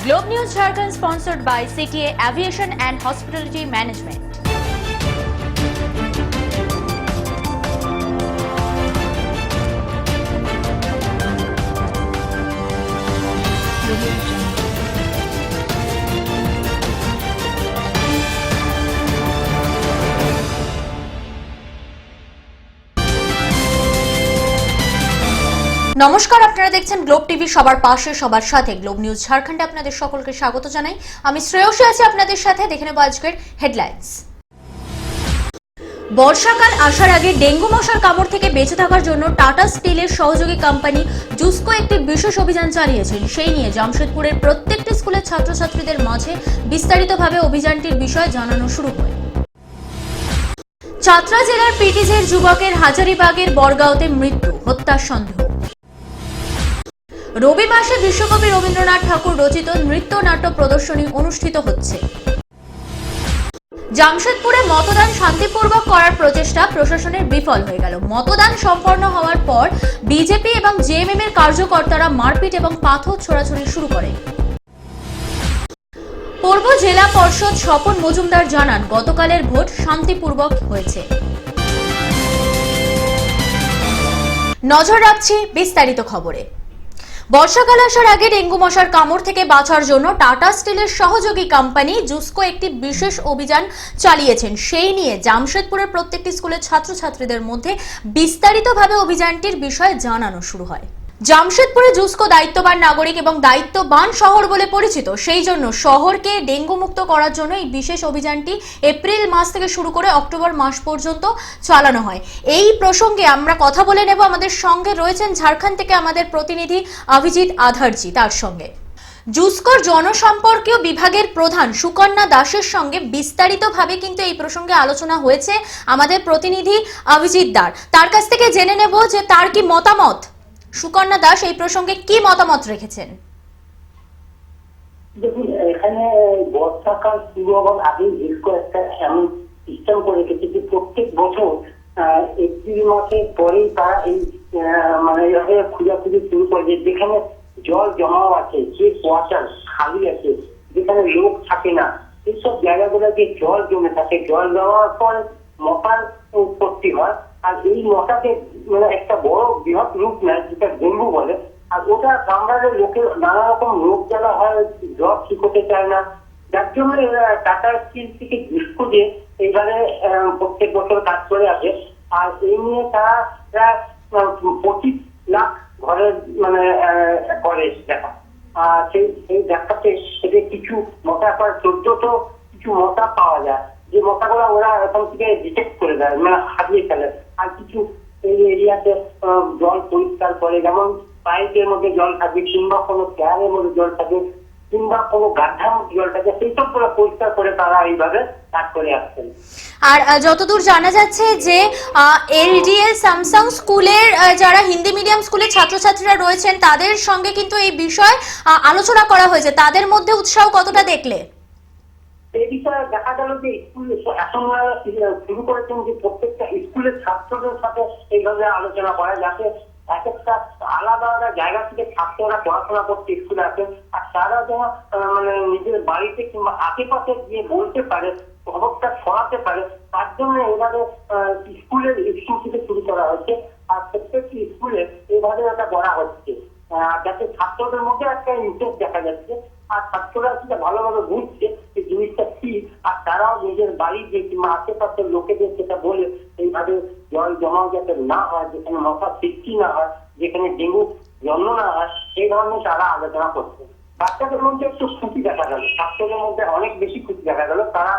Globe News Jharkhand sponsored by CTA Aviation and Hospitality Management. নমস্কার, আপনারা দেখছেন globe TV. সবার পাশে সবার সাথে গ্লোব নিউজ ঝাড়খণ্ডে আপনাদের সকলকে স্বাগত জানাই। আমি শ্রেয়সী আছি আপনাদের সাথে। দেখে নেব আজকের হেডলাইন্স। বর্ষাকাল আসার আগে ডেঙ্গু মশার কামড় থেকে বেঁচে থাকার জন্য টাটা স্টিলের সহযোগী কোম্পানি জুসকো একটি বিশেষ অভিযান চালিয়েছেন। সেই নিয়ে জামশেদপুরের প্রত্যেকটি স্কুলের ছাত্রছাত্রীদের মাঝে বিস্তারিতভাবে অভিযানটির বিষয়ে জানানো শুরু হয়। চাতরা জেলার পিটিজের যুবকের হাজারিবাগের বড়গাঁওতে মৃত্যু, হত্যার সন্দেহ। রবি মাসে বিশ্বকবি রবীন্দ্রনাথ ঠাকুর রচিত নৃত্যনাট্য প্রদর্শনী অনুষ্ঠিত হচ্ছে। জামশেদপুরে মতদান শান্তিপূর্বক করার প্রচেষ্টা প্রশাসনের বিফল হয়ে গেল। মতদান সম্পন্ন হওয়ার পর বিজেপি এবং জেএমএম এর কার্যকর্তারা মারপিট এবং পাথর ছোড়াছুড়ি শুরু করে। পূর্ব জেলা পরিষদ স্বপন মজুমদার জানান, গতকালের ভোট শান্তিপূর্বক হয়েছে। নজর রাখছি বিস্তারিত খবরে। বর্ষাকাল আসার আগে ডেঙ্গু মশার কামড় থেকে বাঁচার জন্য টাটা স্টিলের সহযোগী কোম্পানি জুসকো একটি বিশেষ অভিযান চালিয়েছেন। সেই নিয়ে জামশেদপুরের প্রত্যেকটি স্কুলের ছাত্রছাত্রীদের মধ্যে বিস্তারিতভাবে অভিযানটির বিষয়ে জানানো শুরু হয়। জামশেদপুরে জুসকো দায়িত্ববান নাগরিক এবং দায়িত্ববান শহর বলে পরিচিত। সেই জন্য শহরকে ডেঙ্গু মুক্ত করার জন্য এই বিশেষ অভিযানটি এপ্রিল মাস থেকে শুরু করে অক্টোবর মাস পর্যন্ত চালানো হয়। এই প্রসঙ্গে আমরা কথা বলে নেব। আমাদের সঙ্গে রয়েছেন ঝাড়খণ্ড থেকে আমাদের প্রতিনিধি অভিজিৎ আধারজি। তার সঙ্গে জুসকোর জনসম্পর্কীয় বিভাগের প্রধান সুকন্যা দাসের সঙ্গে বিস্তারিতভাবে কিন্তু এই প্রসঙ্গে আলোচনা হয়েছে আমাদের প্রতিনিধি অভিজিৎ দার। তার কাছ থেকে জেনে নেব যে তার কি মতামত। সুকন্যা দাস এই প্রসঙ্গে কি মতামত রেখেছেন? দেখুন, এখানে বর্ষাকাল শুরু হওয়ার আগে জুসকো একটা এমন সিস্টেম করে রেখেছে যে প্রত্যেক বছর এপ্রিল মাসের পরেই তারা এই মানে এইভাবে খোঁজাখুঁজি শুরু করে, যেখানে জল জমাও আছে, যে কোয়ার্টার খালি আছে, যেখানে লোক থাকে না, এইসব জায়গাগুলো যে জল জমে থাকে, জল জমার পর মশার উৎপত্তি হয়। আর এই মশাকে মানে একটা বড় বৃহৎ রূপ নেয়, যেটা ডেঙ্গু বলে। আর ওটা কামড়ালে লোকের নানা রকম রোগ জ্বালা হয়, জ্বর ঠিক হতে চায় না। যার জন্য টাটা স্টিল থেকে জুসকো যে এইভাবে প্রত্যেক বছর কাজ করে আসে। আর এই নিয়ে তারা প্রায় 25 লাখ ঘরের মানে করে দেখা। সেই দেখাতে এতে কিছু মশা পর 1400 কিছু মশা পাওয়া যায়, যে মশাগুলো ওরা এখন থেকে ডিটেক্ট করে দেয়, মানে হারিয়ে ফেলে। আর কিছু এই এরিয়াতে জল পরিষ্কার করে, যেমন পাইপের মধ্যে জল থাকে, কিংবা কোনো ক্যানের মধ্যে জল থাকে, কিংবা কোনো গাড্ডার মধ্যে জল থাকে, সেই সব গুলো পরিষ্কার করে তারা এইভাবে কাজ করে আসছেন। আর যতদূর জানা যাচ্ছে যে এলডিএল স্যামসাং স্কুলের যারা হিন্দি মিডিয়াম স্কুলের ছাত্রছাত্রীরা রয়েছেন তাদের সঙ্গে কিন্তু এই বিষয় আলোচনা করা হয়েছে। তাদের মধ্যে উৎসাহ কতটা দেখলে? এই বিষয়ে দেখা গেল যে স্কুল এখন শুরু করেছেন যে প্রত্যেকটা স্কুলের ছাত্রদের সাথে এইভাবে আলোচনা করা, যাতে এক একটা আলাদা আলাদা জায়গা থেকে ছাত্ররা পড়াশোনা করতে স্কুলে আসে। আর তারা যেন মানে নিজের বাড়িতে কিংবা আশেপাশে গিয়ে বলতে পারে, খবরটা ছড়াতে পারে, তার জন্য এইভাবে স্কুলের স্কুল থেকে শুরু করা হচ্ছে। আর প্রত্যেকটি স্কুলে এইভাবে এটা করা হচ্ছে, যাতে ছাত্রদের মধ্যে একটা ইন্টারেস্ট দেখা যাচ্ছে। আর ছাত্ররা সেটা ভালোভাবে বুঝছে যে জিনিসটা কি, আর তারাও নিজের বাড়ি যে কিংবা আশেপাশের লোকেদের সেটা বলে এইভাবে জল জমাও যাতে না হয়, যেখানে মশা সৃষ্টি না হয়, যেখানে ডেঙ্গু জন্ম না হয়, সেই ধরনের তারা আলোচনা করছে। বাচ্চাদের মধ্যে একটু খুশি দেখা গেল, ছাত্রদের মধ্যে অনেক বেশি খুশি দেখা গেল। তারা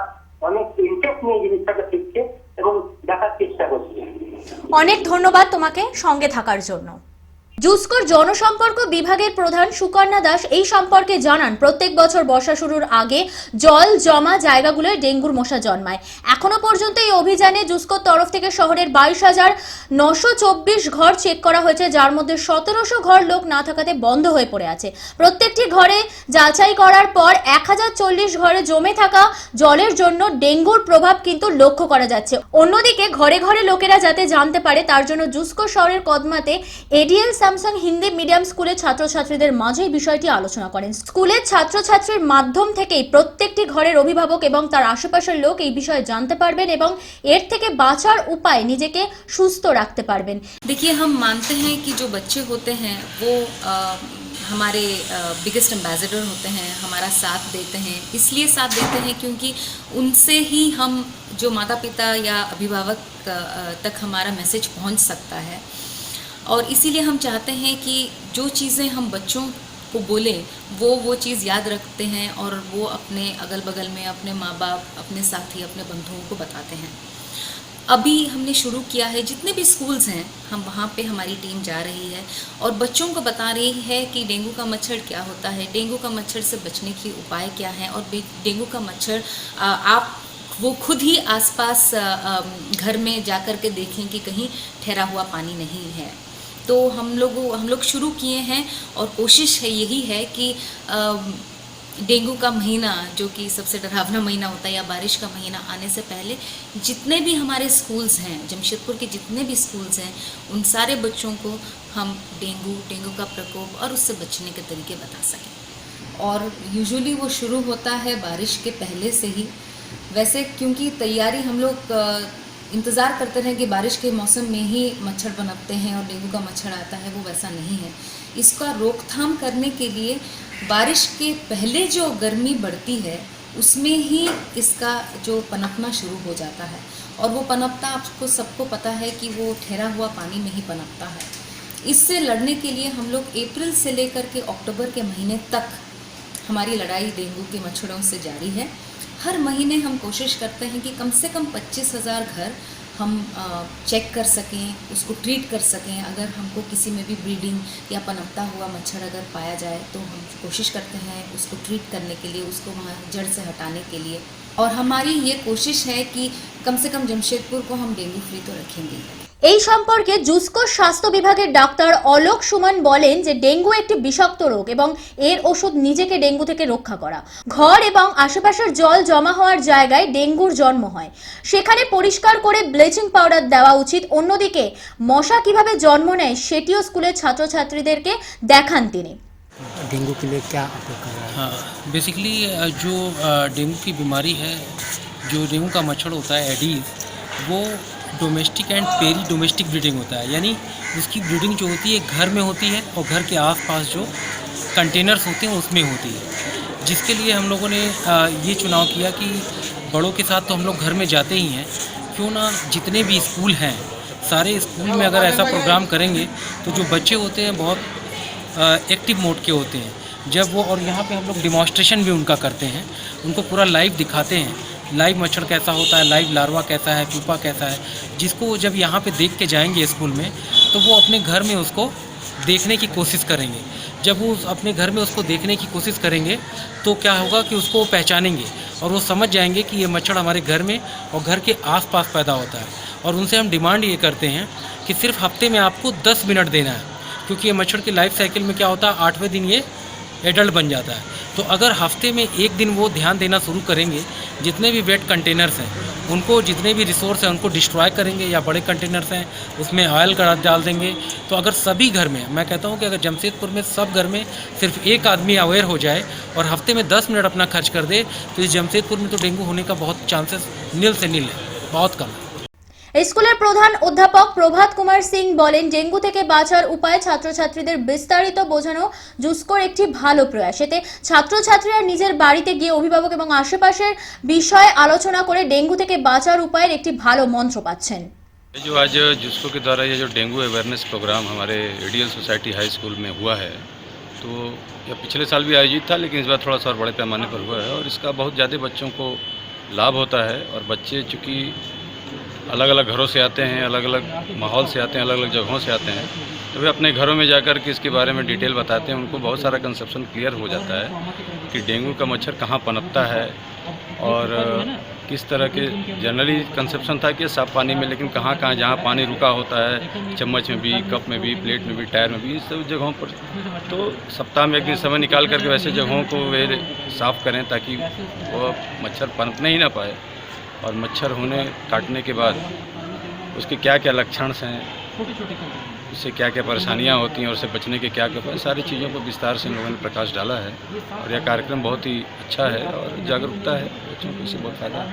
অনেক ইন্টারেস্ট নিয়ে জিনিসটাকে শিখছে এবং দেখার চেষ্টা করছে। অনেক ধন্যবাদ তোমাকে সঙ্গে থাকার জন্য। জুসকোর জনসম্পর্ক বিভাগের প্রধান সুকন্যা দাস এই সম্পর্কে জানান, প্রত্যেক বছর বর্ষা শুরুর আগে জল জমা জায়গাগুলোয় ডেঙ্গুর মশা জন্মায়। এখনো পর্যন্ত এই অভিযানে জুসকোর তরফ থেকে শহরের 22,924 ঘর চেক করা হয়েছে, যার মধ্যে 1700 ঘর লোক না থাকাতে বন্ধ হয়ে পড়ে আছে। প্রত্যেকটি ঘরে যাচাই করার পর 1040 ঘরে জমে থাকা জলের জন্য ডেঙ্গুর প্রভাব কিন্তু লক্ষ্য করা যাচ্ছে। অন্যদিকে ঘরে ঘরে লোকেরা যাতে জানতে পারে তার জন্য জুসকো শহরের কদমাতে এডিএল স্যামসাং হিন্দি মিডিয়াম স্কুলের ছাত্রছাত্রীদের মাঝে এই বিষয়টি আলোচনা করেন। স্কুলের ছাত্রছাত্রীর মাধ্যম থেকেই প্রত্যেকটি ঘরের অভিভাবক এবং তার আশেপাশের লোক এই বিষয়ে জানতে পারবেন এবং এর থেকে বাঁচার উপায় নিজেকে সুস্থ রাখতে পারবেন। देखिए, हम मानते हैं कि जो बच्चे होते हैं वो हमारे बिगेस्ट एम्बेसडर होते हैं, हमारा साथ देते हैं। इसलिए साथ देते हैं क्योंकि उनसे ही हम जो माता पिता या अभिभावक तक हमारा मैसेज पहुंच सकता है। और इसीलिए हम चाहते हैं कि जो चीज़ें हम बच्चों को बोलें वो चीज़ याद रखते हैं और वो अपने अगल बगल में अपने माँ बाप, अपने साथी, अपने बंधुओं को बताते हैं। अभी हमने शुरू किया है, जितने भी स्कूल्स हैं हम वहाँ पे हमारी टीम जा रही है और बच्चों को बता रही है कि डेंगू का मच्छर क्या होता है, डेंगू का मच्छर से बचने की उपाय क्या है। और डेंगू का मच्छर आप वो खुद ही आसपास घर में जा कर के देखें कि कहीं ठहरा हुआ पानी नहीं है। तो हम लोग शुरू किए हैं और कोशिश है यही है कि डेंगू का महीना, जो कि सबसे डरावना महीना होता है, या बारिश का महीना आने से पहले जितने भी हमारे स्कूल्स हैं, जमशेदपुर के जितने भी स्कूल्स हैं, उन सारे बच्चों को हम डेंगू का प्रकोप और उससे बचने के तरीके बता सकें। और यूजुअली वो शुरू होता है बारिश के पहले से ही। वैसे क्योंकि तैयारी हम लोग इंतज़ार करते रहे कि बारिश के मौसम में ही मच्छर पनपते हैं और डेंगू का मच्छर आता है, वो वैसा नहीं है। इसका रोकथाम करने के लिए बारिश के पहले जो गर्मी बढ़ती है उसमें ही इसका जो पनपना शुरू हो जाता है। और वो पनपता आपको सबको पता है कि वो ठहरा हुआ पानी में ही पनपता है। इससे लड़ने के लिए हम लोग अप्रैल से लेकर के अक्टूबर के महीने तक हमारी लड़ाई डेंगू के मच्छरों से जारी है। हर महीने हम कोशिश करते हैं कि कम से कम 25,000 घर हम चेक कर सकें, उसको ट्रीट कर सकें। अगर हमको किसी में भी ब्रीडिंग या पनपता हुआ मच्छर अगर पाया जाए तो हम कोशिश करते हैं उसको ट्रीट करने के लिए, उसको वहाँ जड़ से हटाने के लिए। और हमारी ये कोशिश है कि कम से कम जमशेदपुर को हम डेंगू फ्री तो रखेंगे। এই সম্পর্কে জুসকো স্বাস্থ্য বিভাগের ডাক্তার অলোক সুমন বলেন যে ডেঙ্গু একটি বিষাক্ত রোগ এবং এর ওষুধ নিজেকে ডেঙ্গু থেকে রক্ষা করা। ঘর এবং আশেপাশের জল জমা হওয়ার জায়গায় ডেঙ্গুর জন্ম হয়, সেখানে পরিষ্কার করে ব্লিচিং পাউডার দেওয়া উচিত। অন্যদিকে মশা কিভাবে জন্ম নেয় সেটিও স্কুলের ছাত্রছাত্রীদেরকে দেখান তিনি। डेंगू के लिए क्या आप लोग कर रहे हैं? हाँ, बेसिकली जो डेंगू की बीमारी है, जो डेंगू का मच्छर होता है एडीज, वो domestic and peridomestic breeding होता है। यानी उसकी ब्रीडिंग जो होती है घर में होती है और घर के आसपास जो कंटेनर्स होते हैं उसमें होती है। जिसके लिए हम लोगों ने ये चुनाव किया कि बड़ों के साथ तो हम लोग घर में जाते ही हैं, क्यों ना जितने भी स्कूल हैं सारे स्कूल में अगर ऐसा प्रोग्राम करेंगे तो जो बच्चे होते हैं बहुत एक्टिव मोड के होते हैं जब वो, और यहाँ पे हम लोग डिमॉन्स्ट्रेशन भी उनका करते हैं, उनको पूरा लाइव दिखाते हैं, लाइव मच्छर कैसा होता है, लाइव लार्वा कैसा है, प्यूपा कैसा है, जिसको जब यहाँ पे देख के जाएंगे स्कूल में तो वो अपने घर में उसको देखने की कोशिश करेंगे। जब वो अपने घर में उसको देखने की कोशिश करेंगे तो क्या होगा कि उसको वो पहचानेंगे और वो समझ जाएंगे कि ये मच्छर हमारे घर में और घर के आसपास पैदा होता है। और उनसे हम डिमांड ये करते हैं कि सिर्फ हफ्ते में आपको 10 मिनट देना है, क्योंकि ये मच्छर की लाइफ साइकिल में क्या होता है 8वें दिन ये एडल्ट बन जाता है। तो अगर हफ्ते में एक दिन वो ध्यान देना शुरू करेंगे, जितने भी वेट कंटेनर्स हैं उनको, जितने भी रिसोर्स हैं उनको डिस्ट्रॉय करेंगे, या बड़े कंटेनर्स हैं उसमें ऑयल का डाल देंगे, तो अगर सभी घर में, मैं कहता हूँ कि अगर जमशेदपुर में सब घर में सिर्फ एक आदमी अवेयर हो जाए और हफ्ते में 10 मिनट अपना खर्च कर दे तो इस जमशेदपुर में तो डेंगू होने का बहुत चांसेस नील से नील है, बहुत कम है। স্কুলের প্রধান অধ্যাপক প্রভাত কুমার সিং বলেন, ডেঙ্গু থেকে বাঁচার উপায় ছাত্রছাত্রীদের বিস্তারিত বোঝানো জুসকোর একটি ভালো প্রয়াস। এতে ছাত্রছাত্রীরা নিজের বাড়িতে গিয়ে অভিভাবক এবং আশেপাশের বিষয়ে আলোচনা করে ডেঙ্গু থেকে বাঁচার উপায়ের একটি ভালো মন্ত্র পাচ্ছেন। जो आज जुस्को के द्वारा ये जो डेंगू अवेयरनेस प्रोग्राम हमारे रेडियल सोसाइटी हाई स्कूल में हुआ है, तो यह पिछले साल भी आयोजित था लेकिन इस बार थोड़ा सा और बड़े पैमाने पर हुआ है और इसका बहुत ज़्यादा बच्चों को लाभ होता है। और बच्चे चूँकि अलग अलग घरों से आते हैं, अलग अलग माहौल से आते हैं, अलग अलग जगहों से आते हैं, तो वे अपने घरों में जाकर के इसके बारे में डिटेल बताते हैं। उनको बहुत सारा कंसेप्शन क्लियर हो जाता है कि डेंगू का मच्छर कहाँ पनपता है और किस तरह के, जनरली कंसेप्शन था कि साफ पानी में, लेकिन कहाँ कहाँ जहाँ पानी रुका होता है, चम्मच में भी, कप में भी, प्लेट में भी, टायर में भी, इन सब जगहों पर तो सप्ताह में एक दिन समय निकाल करके वैसे जगहों को वे साफ़ करें ताकि वो मच्छर पनपने ही ना पाए। और मच्छर होने काटने के बाद उसके क्या क्या लक्षण हैं, उससे क्या क्या परेशानियाँ होती हैं और उससे बचने के क्या क्या उपाय, सारी चीज़ों को विस्तार से इन लोगों ने प्रकाश डाला है। और यह कार्यक्रम बहुत ही अच्छा है और जागरूकता है, बच्चों को इससे बहुत फायदा है।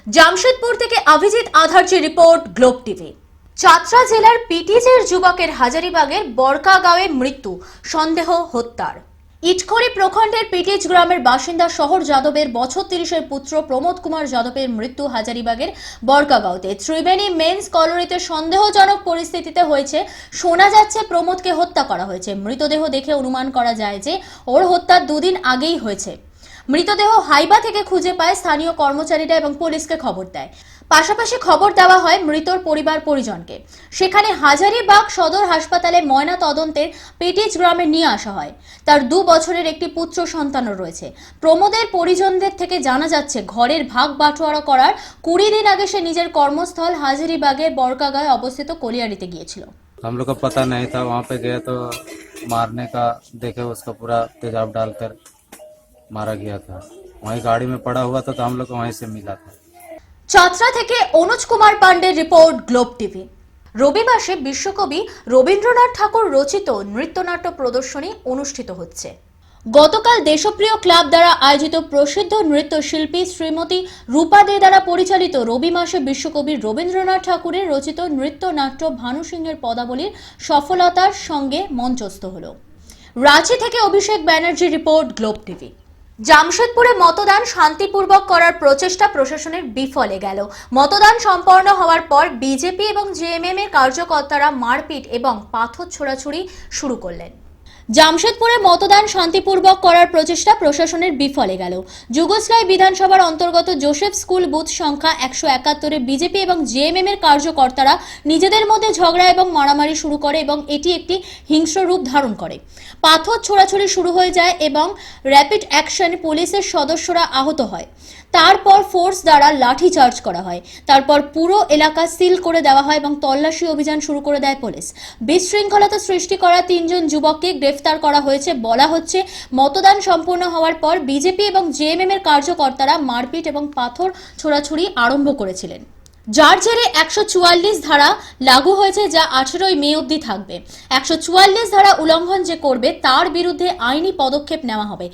জামশেদপুর থেকে অভিজিৎ আধার্যের রিপোর্ট গ্লোব টিভি। চাতরা জেলার পিটিজের যুবকের হাজারিবাগের বরকাগাঁওয়ে মৃত্যু, সন্দেহ হত্যার। ইটখড়ি প্রখণ্ডের পিটিজ গ্রামের বাসিন্দা শহর যাদবের বছর ৩০-এর পুত্র প্রমোদ কুমার যাদবের মৃত্যু হাজারিবাগের বরকাগাঁওতে ত্রিবেণী মেন্স কলোনিতে সন্দেহজনক পরিস্থিতিতে হয়েছে। শোনা যাচ্ছে প্রমোদকে হত্যা করা হয়েছে। মৃতদেহ দেখে অনুমান করা যায় যে ওর হত্যা দুদিন আগেই হয়েছে। মৃতদেহ হাইবা থেকে খুঁজে পায় স্থানীয় কর্মচারীরা এবং পুলিশকে খবর দেয়। পাশাপাশি খবর দেওয়া হয় মৃতর পরিবার পরিজনকে। সেখানে হাজারিবাগ সদর হাসপাতালে ময়না তদন্তের পিটিজ গ্রামে নিয়ে আসা হয়। তার 2 বছরের একটি পুত্র সন্তানও রয়েছে। প্রমোদের পরিজনদের থেকে জানা যাচ্ছে ঘরের ভাগ বাটোয়ারা করার 20 দিন আগে সে নিজের কর্মস্থল হাজারিবাগের বরকাগাঁয়ে অবস্থিত কলিয়ারিতে গিয়েছিল। हम लोग को पता नहीं था, वहाँ पे गए तो मारने का देखे, उसका पूरा तेजाब डालकर मारा गया था। वहीं गाड़ी में पड़ा हुआ था तो हम लोग को वहीं से मिला था। চাতরা থেকে অনুজ কুমার পান্ডের রিপোর্ট গ্লোব টিভি। রবিবাসে বিশ্বকবি রবীন্দ্রনাথ ঠাকুর রচিত নৃত্যনাট্য প্রদর্শনী অনুষ্ঠিত হচ্ছে। গতকাল দেশপ্রিয় ক্লাব দ্বারা আয়োজিত প্রসিদ্ধ নৃত্যশিল্পী শ্রীমতী রূপা দে দ্বারা পরিচালিত রবি মাসে বিশ্বকবি রবীন্দ্রনাথ ঠাকুরের রচিত নৃত্যনাট্য ভানু সিংহের পদাবলীর সফলতার সঙ্গে মঞ্চস্থ হল। রাঁচি থেকে Abhishek Banerjee report globe TV. জামশেদপুরে মতদান শান্তিপূর্বক করার প্রচেষ্টা প্রশাসনের বিফলে গেল। মতদান সম্পন্ন হওয়ার পর বিজেপি এবং জেএমএম এর কার্যকর্তারা মারপিট এবং পাথর ছোড়াছুড়ি শুরু করলেন। জামশেদপুরে মতদান শান্তিপূর্বক করার প্রচেষ্টা প্রশাসনের বিফলে গেল। যুগোস্লাই বিধানসভার অন্তর্গত জোসেফ স্কুল বুথ সংখ্যা 171-এ বিজেপি এবং জেএমএম এর কার্যকর্তারা নিজেদের মধ্যে ঝগড়া এবং মারামারি শুরু করে এবং এটি একটি হিংস্র রূপ ধারণ করে। পাথর ছোড়াছুড়ি শুরু হয়ে যায় এবং র্যাপিড অ্যাকশন পুলিশের সদস্যরা আহত হয়। তারপর ফোর্স দ্বারা লাঠি চার্জ করা হয়। তারপর পুরো এলাকা সিল করে দেওয়া হয় এবং তল্লাশি অভিযান শুরু করে দেয় পুলিশ। বিশৃঙ্খলতা সৃষ্টি করা 3 জন যুবককে গ্রেফতার করা হয়েছে। বলা হচ্ছে মতদান সম্পূর্ণ হওয়ার পর বিজেপি এবং জেএমএম এর কার্যকর্তারা মারপিট এবং পাথর ছোড়াছুড়ি আরম্ভ করেছিলেন, যার জেরে 144 ধারা লাগু হয়েছে, যা 18 মে অবধি থাকবে। 144 ধারা উল্লঙ্ঘন যে করবে তার বিরুদ্ধে আইনি পদক্ষেপ নেওয়া হবে।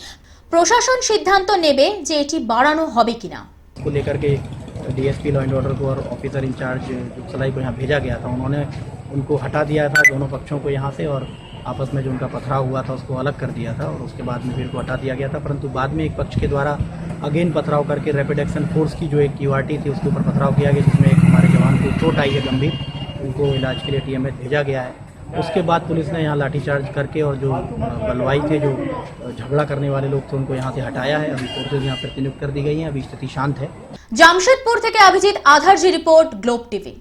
প্রশাসন সিদ্ধান্ত নেবে যে এটি বাড়ানো হবে কিনা। को लेकर के डीएसपी लॉ एंड ऑर्डर को और ऑफिसर इंचार्ज जुगसलाई को यहाँ भेजा गया था। उन्होंने उनको हटा दिया था दोनों पक्षों को यहाँ से, और आपस में जो उनका पथराव हुआ था उसको अलग कर दिया था और उसके बाद में फिर को हटा दिया गया था। परंतु बाद में एक पक्ष के द्वारा अगेन पथराव करके रैपिड एक्शन फोर्स की जो एक क्यूआरटी थी उसके ऊपर पथराव किया गया, जिसमें एक हमारे जवान को चोट आई है गंभीर, उनको इलाज के लिए टीएमएच भेजा गया है। उसके बाद पुलिस ने यहाँ लाठीचार्ज करके और जो बलवाई थे, जो झगड़ा करने वाले लोग थे, उनको यहाँ से हटाया है। अभी फोर्सेज यहाँ प्रतिनियुक्त कर दी गई हैं। अभी स्थिति शांत है। জামশেদপুর থেকে অভিজিৎ আধার্যি রিপোর্ট গ্লোব টিভি।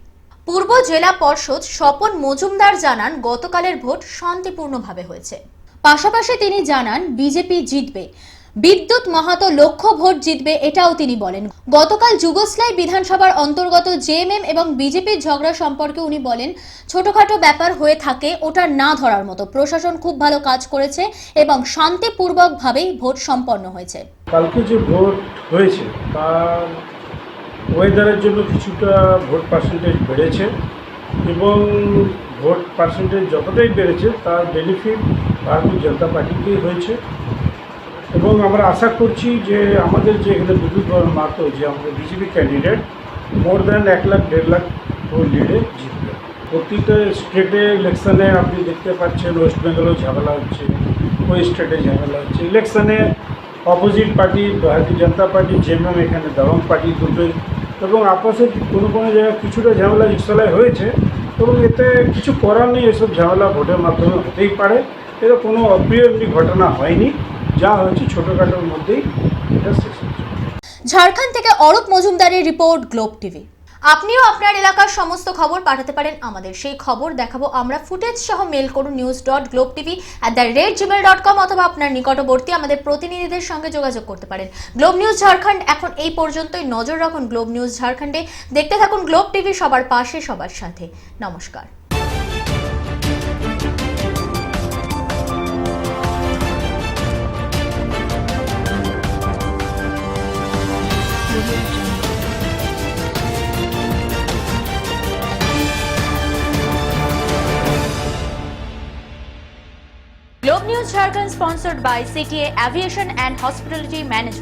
পূর্ব জেলা পর্ষদ স্বপন মজুমদার জানান গতকালের ভোট শান্তিপূর্ণভাবে হয়েছে। পাশাপাশি তিনি জানান বিজেপি জিতবে। বিদ্যুৎ মাহাতো লক্ষ্য ভোট জিতবে এটাও তিনি বলেন। গতকাল যুগোস্লাই বিধানসভার অন্তর্গত জেএমএম এবং বিজেপির ঝগড়া সম্পর্কে উনি বলেন ছোটখাটো ব্যাপার হয়ে থাকে, ওটা না ধরার মতো। প্রশাসন খুব ভালো কাজ করেছে এবং শান্তিপূর্বকভাবেই ভোট সম্পন্ন হয়েছে। কালকে যে ভোট হয়েছে তার ওয়েদারের জন্য কিছুটা ভোট পার্সেন্টেজ বেড়েছে এবং ভোট পার্সেন্টেজ যতটাই বেড়েছে তার বেনিফিট ভারতীয় জনতা পার্টিকেই হয়েছে এবং আমরা আশা করছি যে আমাদের যে এখানে বিদ্যুৎ মাহাতো যে আমাদের BJP candidate more than 1 lakh 1.5 lakh লিডে জিতবে। প্রতিটা স্টেটে ইলেকশনে আপনি দেখতে পাচ্ছেন ওয়েস্ট বেঙ্গলেও ঝামেলা হচ্ছে, ওই স্টেটে ঝামেলা হচ্ছে। ইলেকশনে অপোজিট পার্টি ভারতীয় জনতা পার্টি, জেএমএম, এখানে দবং পার্টি দুটোই, এবং আপসে কোনো কোনো জায়গায় কিছুটা ঝামেলা ইসলায় হয়েছে এবং এতে কিছু করার নেই। এসব ঝামেলা ভোটের মাধ্যমে হতেই পারে, এটা কোনো অপ্রিয় এমনি ঘটনা হয়নি, যা হয়েছে ছোটোখাটোর মধ্যেই এটা শেষ হয়েছে। ঝাড়খণ্ড থেকে অরূপ মজুমদারের রিপোর্ট গ্লোব টিভি। আপনিও আপনার এলাকার সমস্ত খবর পাঠাতে পারেন আমাদের। সেই খবর দেখাবো আমরা ফুটেজ সহ। মেল করুন news.globetv@gmail.com অথবা আপনার নিকটবর্তী আমাদের প্রতিনিধিদের সঙ্গে যোগাযোগ করতে পারেন। গ্লোব নিউজ ঝাড়খণ্ড এখন এই পর্যন্তই। নজর রাখুন গ্লোব নিউজ ঝাড়খণ্ডে। দেখতে থাকুন গ্লোব টিভি, সবার পাশে সবার সাথে। নমস্কার। curtain sponsored by CTA Aviation and Hospitality Management.